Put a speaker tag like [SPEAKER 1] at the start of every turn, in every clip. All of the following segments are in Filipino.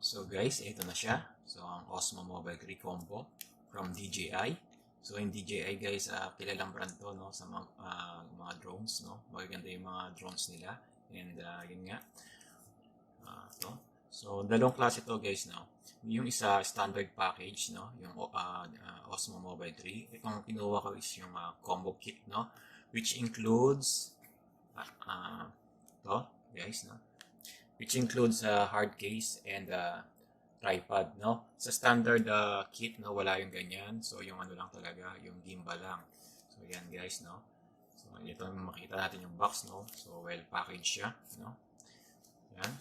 [SPEAKER 1] So guys, ito na siya. So ang Osmo Mobile 3 Combo from DJI. So yung DJI guys, kilalang brand to no sa mga drones no. Magaganda yung mga drones nila. And yun nga. To. So dalawang klase to guys no. Yung isa standard package no, yung Osmo Mobile 3. Itong kinuha ko is yung combo kit no, which includes to guys no. Which includes a hard case and tripod, no? Sa standard kit, no, wala yung ganyan. So, yung ano lang talaga, yung gimbal lang. So, yan guys, no? So, ito makita natin yung box, no? So, well packaged siya, no? Yan.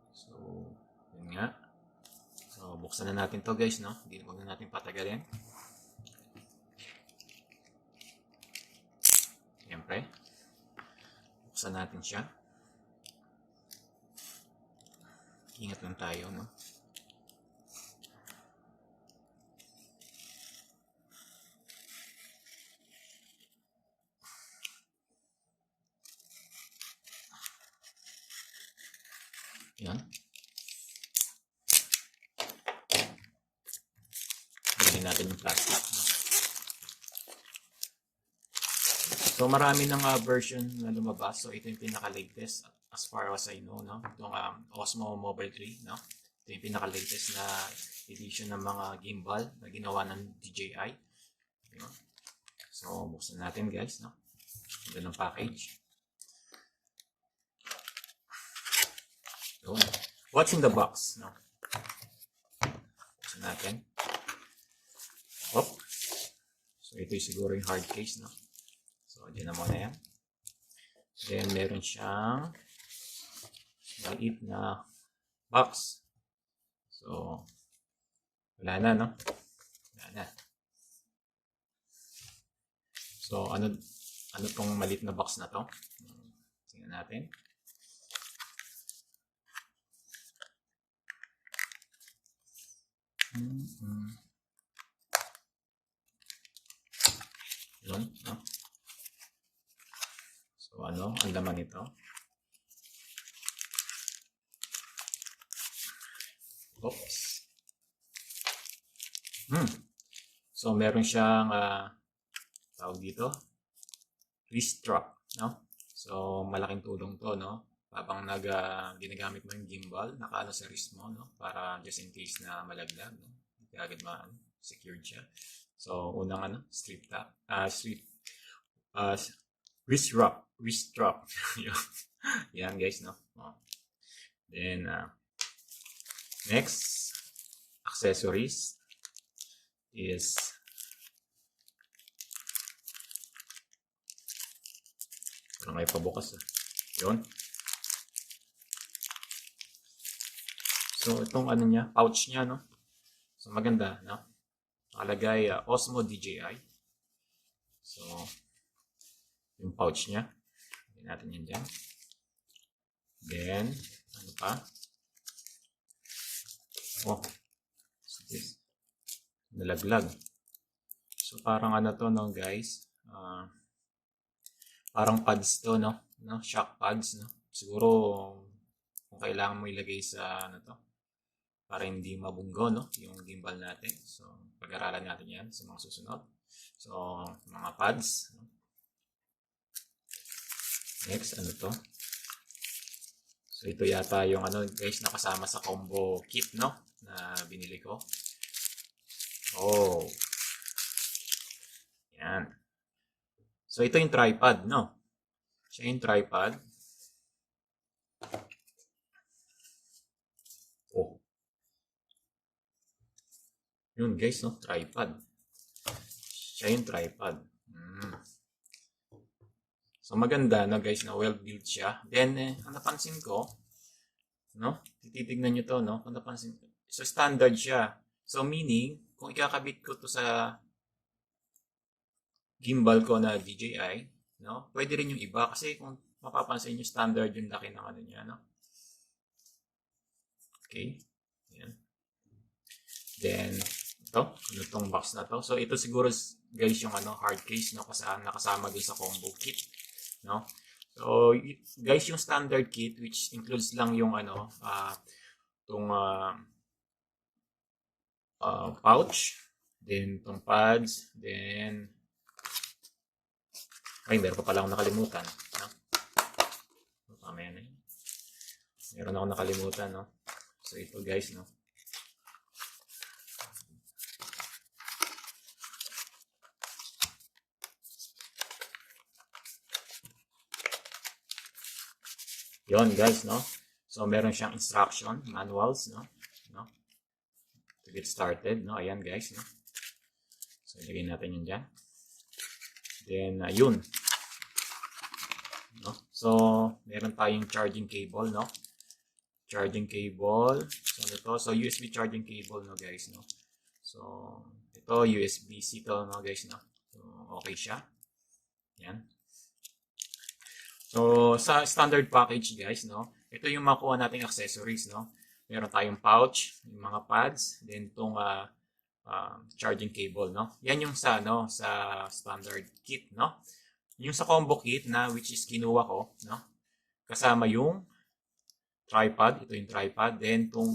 [SPEAKER 1] So, yun nga. So, buksan na natin to guys, no? Huwag na natin patagalin. Siyempre. Buksan natin siya. Ingat lang tayo, no? Yan. Lagyan natin yung plastic. No? So, marami ng version na lumabas. So, ito yung pinaka-latest as far as I know, no? Itong Osmo Mobile 3, no? Ito yung pinaka-latest na edition ng mga gimbal na ginawa ng DJI. No? So, buksan natin guys, no? Ito ng package. So, what's in the box, no? Buksan natin. Oh. So, ito yung siguro yung hard case, no? So, dyan na muna yan. Then, meron siyang maliit na box. So, wala na, no? Wala na. So, ano tong maliit na box na to? Tingnan natin. Yun, no? So, ang laman nito? Oops. So, meron siyang tawag dito, wrist strap, no? So, malaking tulong to, no? Habang ginagamit mo yung gimbal, nakaano sa wrist mo, no? Para just in case na malaglag, no? Hindi agad secured siya. So, unang wrist strap. Yan guys, no? Then, next accessories is parang may pabukas. Yun. So, itong pouch niya, no? So, maganda, no? Nakalagay Osmo DJI. So, yung pouch niya. Lagyan natin yan dyan. Then, ano pa? Oh, so this, nalaglag. So, parang to, no, guys? Parang pads to, no? Shock pads, no? Siguro, kung kailangan mo ilagay sa, to? Para hindi mabunggo, no? Yung gimbal natin. So, pag-aralan natin yan sa mga susunod. So, mga pads. No? Next, to? So, ito yata yung guys, nakasama sa combo kit, no? Na binili ko. Oh. Yan. So, ito yung tripod, no? Siya yung tripod. Oh. Yun, guys, no? Tripod. Siya yung tripod. So, maganda, no, guys, na well-built siya. Then, ang napansin ko, no? Tititignan nyo to, no? Kung napansin ko. So, standard siya. So, meaning, kung ikakabit ko to sa gimbal ko na DJI, no? Pwede rin yung iba. Kasi kung mapapansin nyo, standard yung laki ng niya, no? Okay. Yan. Then, itong box na to. So, ito siguro, guys, yung hard case, no? Kasi nakasama din sa combo kit, no? So, guys, yung standard kit, which includes lang yung itong pouch, then itong pads, then, meron pa pala akong nakalimutan. No? Mamaya na yun. Meron akong nakalimutan, no? So, ito guys, no? Yon guys, no? So, meron siyang instruction, manuals, no? To get started, no? Ayan guys, no? So, ilagay natin yun dyan. Then, yun. No? So, meron tayong charging cable, no? Charging cable. So, ito. So, USB charging cable, no guys, no? So, ito, USB-C to, no guys, no? So, okay siya. Yan. So, sa standard package, guys, no? Ito yung makuha nating accessories, no? Meron tayong pouch, yung mga pads, then itong charging cable, no? Yan yung sa, no? Sa standard kit, no? Yung sa combo kit na, which is kinuha ko, no? Kasama yung tripod, ito yung tripod, then itong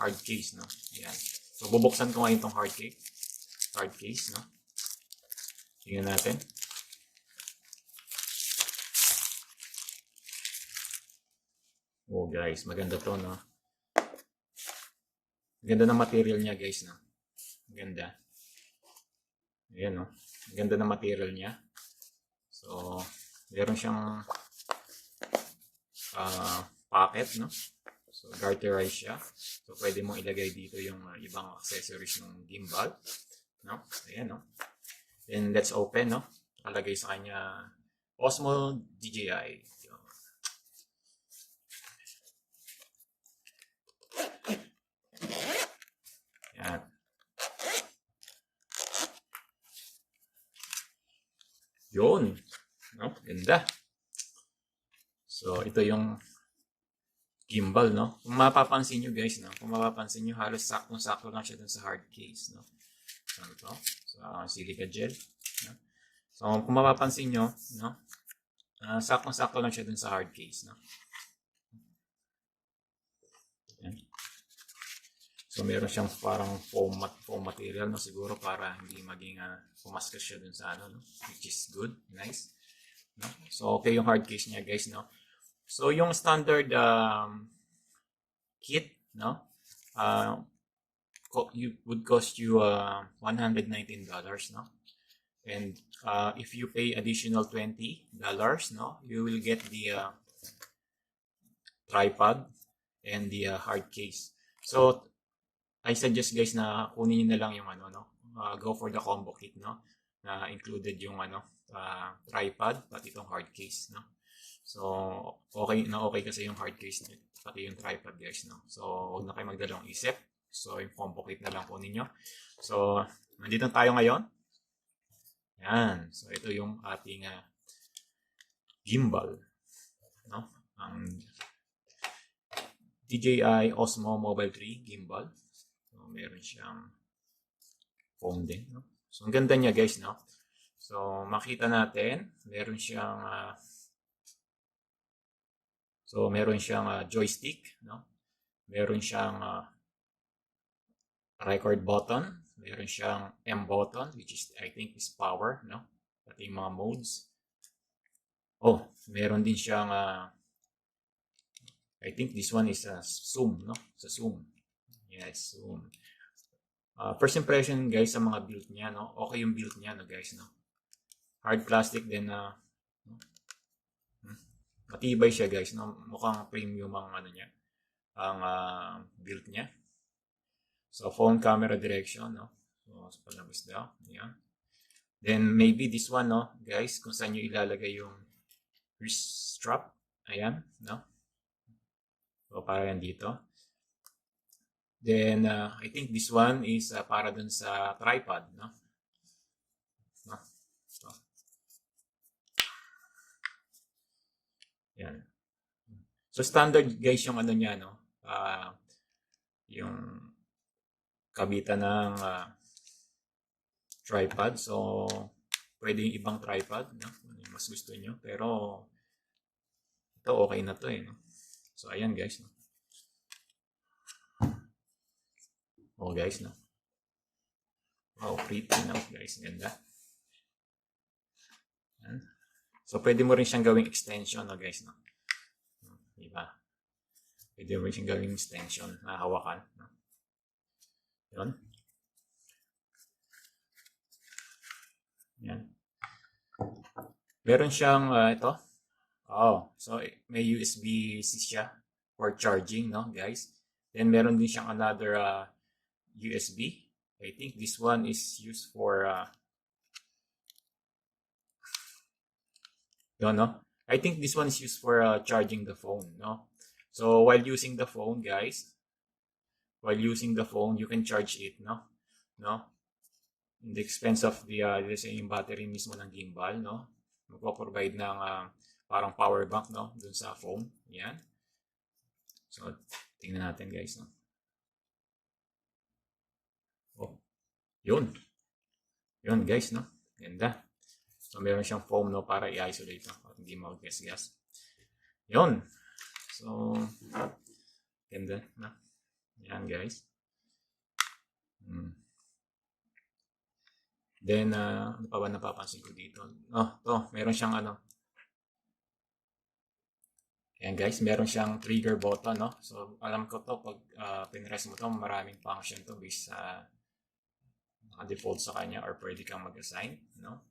[SPEAKER 1] hard case, no? Yan. So, bubuksan ko ngayon itong hard case, no? Tingnan natin. Oh guys, maganda to, no? Ganda ng material niya guys, no? Ganda. Ayan, no? Ganda ng material niya. So, meron siyang pocket, no? So, garterized siya. So, pwede mong ilagay dito yung ibang accessories ng gimbal, no? Ayan, no? Then, let's open, no? Nakalagay sa kanya Osmo DJI. Yan. Yun. No? Ganda. So, ito yung gimbal, no? Kung mapapansin nyo, guys, no? Kung mapapansin nyo, halos saktong-sakto lang siya dun sa hard case, no? So, ito. So, silica gel. No? So, kung mapapansin nyo, no? Saktong-sakto lang siya dun sa hard case, no? Yan. So, meron siyang parang foam material, no? Siguro para hindi maging pumaskas siya dun sa ano, no? Which is good. Nice. No? So, okay yung hard case niya, guys, no? So, yung standard kit, no? Would cost you $119, no? And if you pay additional $20, no? You will get the tripod and the hard case. So, I suggest guys na kunin niyo na lang yung ano, no? Go for the combo kit, no? Na included yung ano, tripod pati itong hard case, no? So, okay kasi yung hard case niyo, pati yung tripod guys, no? So, huwag na kayo magdalawang isip. So, yung combo kit na lang kunin niyo. So, nandito tayo ngayon. Yan. So, ito yung ating gimbal, no? Ang DJI Osmo Mobile 3 gimbal. So, meron siyang foam din, no? So, ang ganda niya guys, no? So, makita natin, meron siyang joystick, no? Meron siyang record button, meron siyang M button, which is, I think, is power, no? Pati yung mga modes. Oh, meron din siyang I think this one is zoom, no? Sa zoom. Yes, zoom. First impression guys sa mga build niya, no? Okay yung build niya, no guys, no? Hard plastic din na matibay siya guys, no? Mukhang premium ang ano niya, ang build niya. So phone camera direction, no? So palabas daw, yan. Then maybe this one, no, guys, kung saan niyo ilalagay yung wrist strap. Ayan, no? So para yan dito. Then I think this one is para dun sa tripod, no? No? So, yan. So standard guys yung ano niya, no? Yung kabitan ng tripod. So Pwede yung ibang tripod, no? Kung yung mas gusto nyo. Pero, ito okay na to eh, no? So, ayan guys, no? Oh guys, no? Wow, pretty, no? Guys, ganda. Ayan. So, pwede mo rin siyang gawing extension, no guys, no? Diba? Pwede mo rin siyang gawing extension na hawakan, no? Yun. Yan. Meron siyang ito. Oh, so may USB-C siya for charging, no, guys. Then meron din siyang another USB. I think this one is used for no. I think this one is used for charging the phone, no. So while using the phone, guys, you can charge it, no, in the expense of the let's say yung battery mismo ng gimbal, no. Magpo-provide ng parang power bank, no, dun sa phone. Yan. So tingnan natin, guys, no. Oh, yun. Yun, guys, no. Ganda. So meron siyang foam, no, para i-isolate, no, at hindi mag-gas-gas. Yun. So ganda, no. Yan, guys. Then, ano pa ba napapansin ko dito? Oh, to, meron siyang ano. Ayan guys, meron siyang trigger button, no? So, alam ko to, pag pinress mo to, maraming function to based sa naka-default sa kanya or pwede kang mag-assign, no?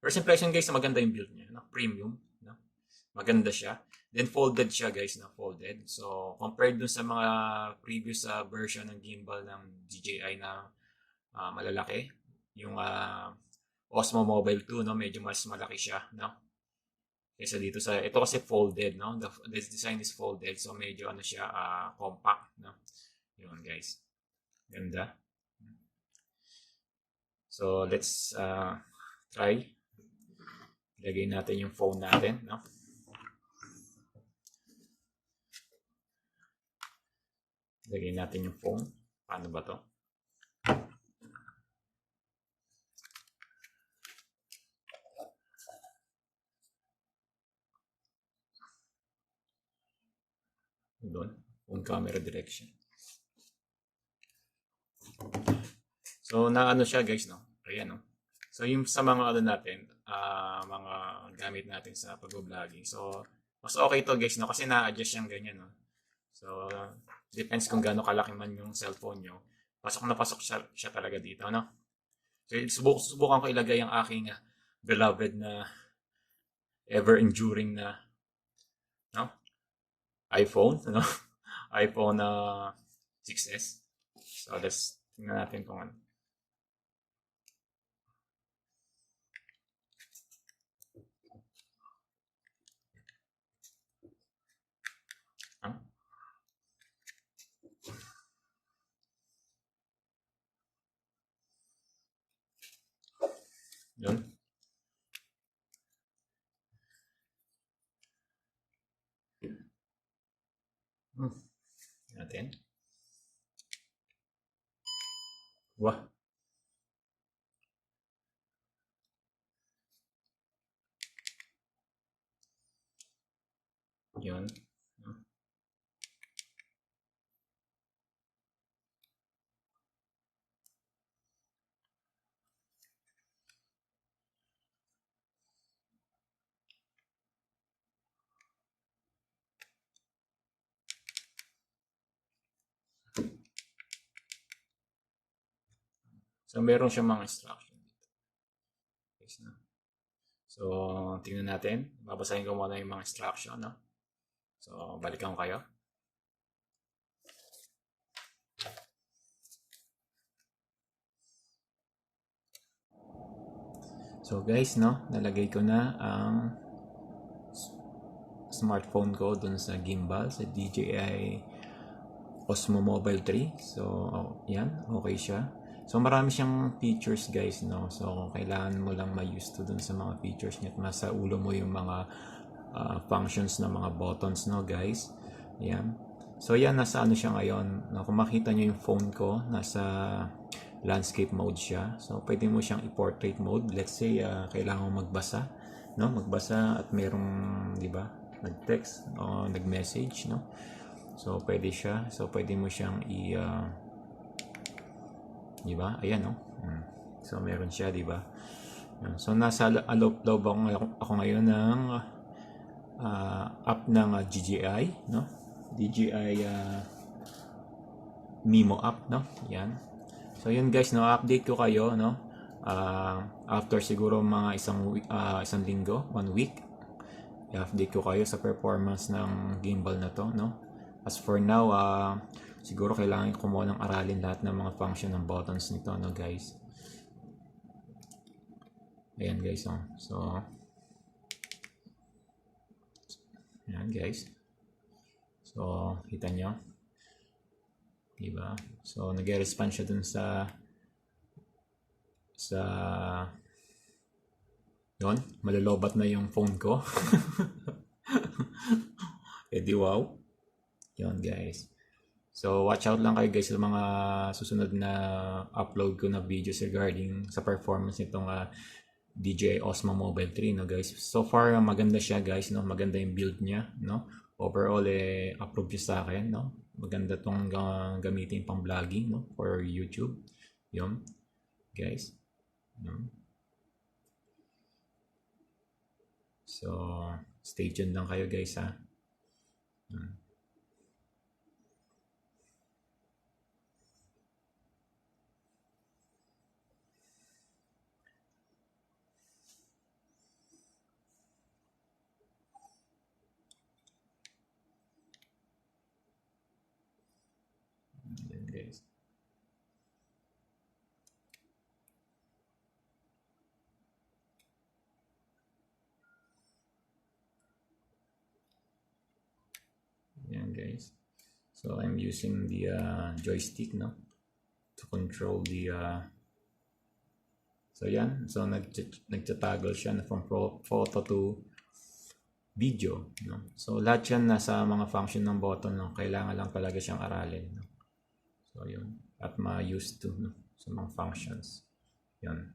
[SPEAKER 1] First impression guys, maganda yung build niya, no? Premium, no? Maganda siya. Then folded siya guys, na folded. So, compared dun sa mga previous version ng gimbal ng DJI na malalaki, yung Osmo Mobile 2, no, medyo mas malaki siya, no, kaysa dito sa ito kasi folded, no, this design is folded, so medyo ano siya, compact, no. Yun guys, ganda. So let's try ilagay natin yung phone natin, no. Ilagay natin yung phone. Paano ba to? Doon, phone camera direction. So, naano siya guys, no? Ayan, no? So, yung sa mga ano natin, mga gamit natin sa pag-vlogging. So, mas okay to guys, no? Kasi na-adjust siyang ganyan, no? So, depends kung gaano kalaki man yung cellphone nyo. Pasok na pasok siya talaga dito, no? So, subukan ko ilagay ang aking beloved na ever-enduring na, no, iPhone, ano? iPhone 6s. So, let's tingnan natin kung ano. Yun. Natin. Wah. Yun. So, meron siyang mga instruction dito. So, tingnan natin. Babasahin ko muna yung mga instruction, no? So, balikan ko kayo. So, guys, no? Nalagay ko na ang smartphone ko dun sa gimbal, sa DJI Osmo Mobile 3. So, yan. Okay siya. So, marami siyang features, guys, no? So, kailangan mo lang ma-use to dun sa mga features niya. At nasa ulo mo yung mga functions na mga buttons, no, guys? Yan. So, yan. Nasa ano siya ngayon. No? Kung makita nyo yung phone ko, nasa landscape mode siya. So pwede mo siyang i-portrait mode. Let's say kailangan mo magbasa, no? Magbasa at merong, di ba, nag-text o nag-message, no? So pwede siya. So pwede mo siyang di ba? Ayan, no? So meron siya, di ba? So nasa loob ako ngayon ng app ng DJI, no? DJI Mimo app, no? Yan. So yun guys, no, update ko kayo, no? After siguro mga isang linggo, 1 week, i-update ko kayo sa performance ng gimbal na to, no? As for now, siguro kailangan ko munang aralin lahat ng mga function ng buttons nito, no guys? Ayan guys, oh. So ayan guys. So kita nyo, diba? So nag-respond siya dun sa yun, malalobat na yung phone ko. Di wow. Yun guys. So watch out lang kayo guys sa mga susunod na upload ko na videos regarding sa performance nitong Dji Osmo Mobile 3, no guys. So far maganda siya guys, no. Maganda yung build niya, no. Overall approve siya sa akin, no. Maganda tong gamitin pang vlogging, no, for YouTube. Yun guys. So stay tuned lang kayo guys, ha. Yan guys. Yan guys. So I'm using the joystick, no, to control the so yan. So nagtatoggle siya na from photo to video, no. So lahat yan nasa mga function ng button, no. Kailangan lang talaga siyang aralin, no. So yun, at ma-used to, no, sa mga functions. Yan.